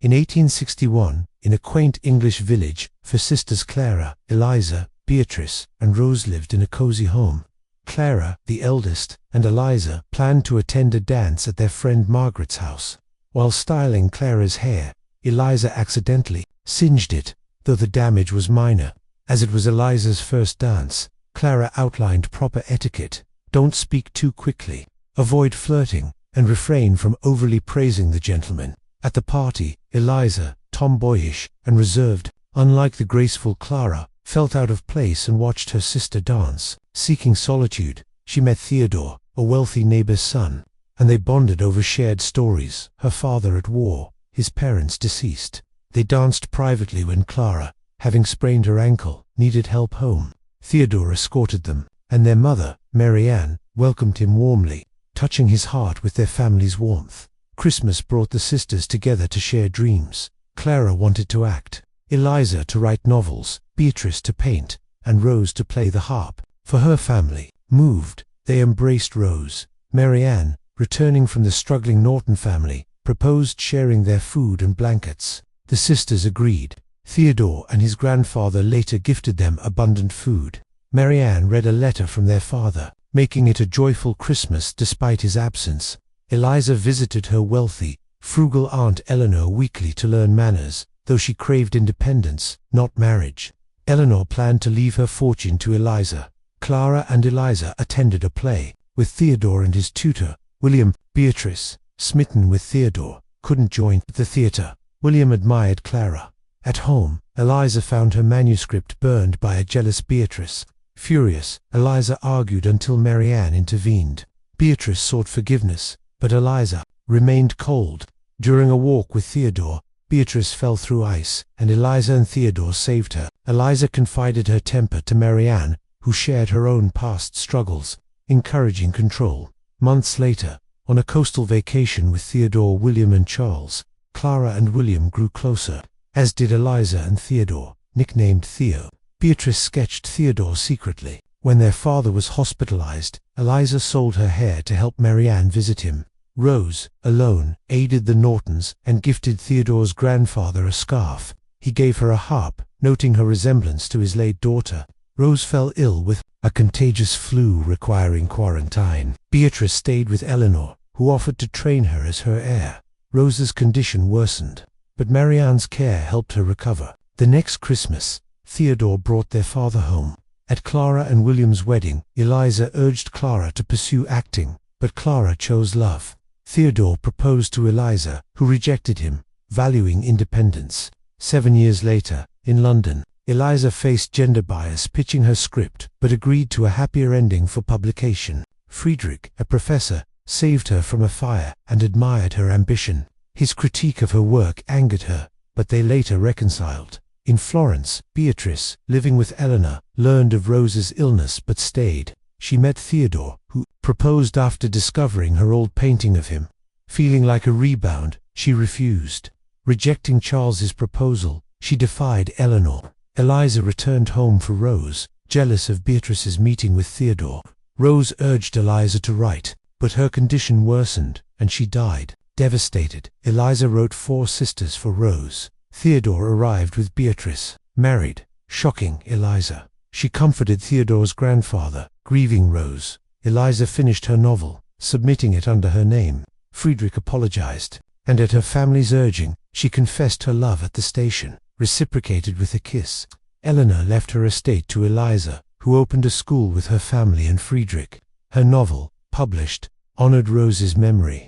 In 1861, in a quaint English village, four sisters Clara, Eliza, Beatrice, and Rose lived in a cozy home. Clara, the eldest, and Eliza planned to attend a dance at their friend Margaret's house. While styling Clara's hair, Eliza accidentally singed it, though the damage was minor. As it was Eliza's first dance, Clara outlined proper etiquette: don't speak too quickly, avoid flirting, and refrain from overly praising the gentleman. At the party, Eliza, tomboyish and reserved, unlike the graceful Clara, felt out of place and watched her sister dance. Seeking solitude, she met Theodore, a wealthy neighbor's son, and they bonded over shared stories: her father at war, his parents deceased. They danced privately when Clara, having sprained her ankle, needed help home. Theodore escorted them, and their mother, Marianne, welcomed him warmly, touching his heart with their family's warmth. Christmas brought the sisters together to share dreams. Clara wanted to act, Eliza to write novels, Beatrice to paint, and Rose to play the harp. For her family, moved, they embraced Rose. Marianne, returning from the struggling Norton family, proposed sharing their food and blankets. The sisters agreed. Theodore and his grandfather later gifted them abundant food. Marianne read a letter from their father, making it a joyful Christmas despite his absence. Eliza visited her wealthy, frugal aunt Eleanor weekly to learn manners, though she craved independence, not marriage. Eleanor planned to leave her fortune to Eliza. Clara and Eliza attended a play, with Theodore and his tutor, William. Beatrice, smitten with Theodore, couldn't join the theater. William admired Clara. At home, Eliza found her manuscript burned by a jealous Beatrice. Furious, Eliza argued until Marianne intervened. Beatrice sought forgiveness, but Eliza remained cold. During a walk with Theodore, Beatrice fell through ice, and Eliza and Theodore saved her. Eliza confided her temper to Marianne, who shared her own past struggles, encouraging control. Months later, on a coastal vacation with Theodore, William, and Charles, Clara and William grew closer, as did Eliza and Theodore, nicknamed Theo. Beatrice sketched Theodore secretly. When their father was hospitalized, Eliza sold her hair to help Marianne visit him. Rose, alone, aided the Nortons and gifted Theodore's grandfather a scarf. He gave her a harp, noting her resemblance to his late daughter. Rose fell ill with a contagious flu requiring quarantine. Beatrice stayed with Eleanor, who offered to train her as her heir. Rose's condition worsened, but Marianne's care helped her recover. The next Christmas, Theodore brought their father home. At Clara and William's wedding, Eliza urged Clara to pursue acting, but Clara chose love. Theodore proposed to Eliza, who rejected him, valuing independence. 7 years later, in London, Eliza faced gender bias pitching her script, but agreed to a happier ending for publication. Friedrich, a professor, saved her from a fire and admired her ambition. His critique of her work angered her, but they later reconciled. In Florence, Beatrice, living with Eleanor, learned of Rose's illness but stayed. She met Theodore, who proposed after discovering her old painting of him. Feeling like a rebound, she refused. Rejecting Charles's proposal, she defied Eleanor. Eliza returned home for Rose, jealous of Beatrice's meeting with Theodore. Rose urged Eliza to write, but her condition worsened, and she died. Devastated, Eliza wrote 4 sisters for Rose. Theodore arrived with Beatrice, married, shocking Eliza. She comforted Theodore's grandfather, grieving Rose. Eliza finished her novel, submitting it under her name. Friedrich apologized, and at her family's urging, she confessed her love at the station, reciprocated with a kiss. Eleanor left her estate to Eliza, who opened a school with her family and Friedrich. Her novel, published, honored Rose's memory.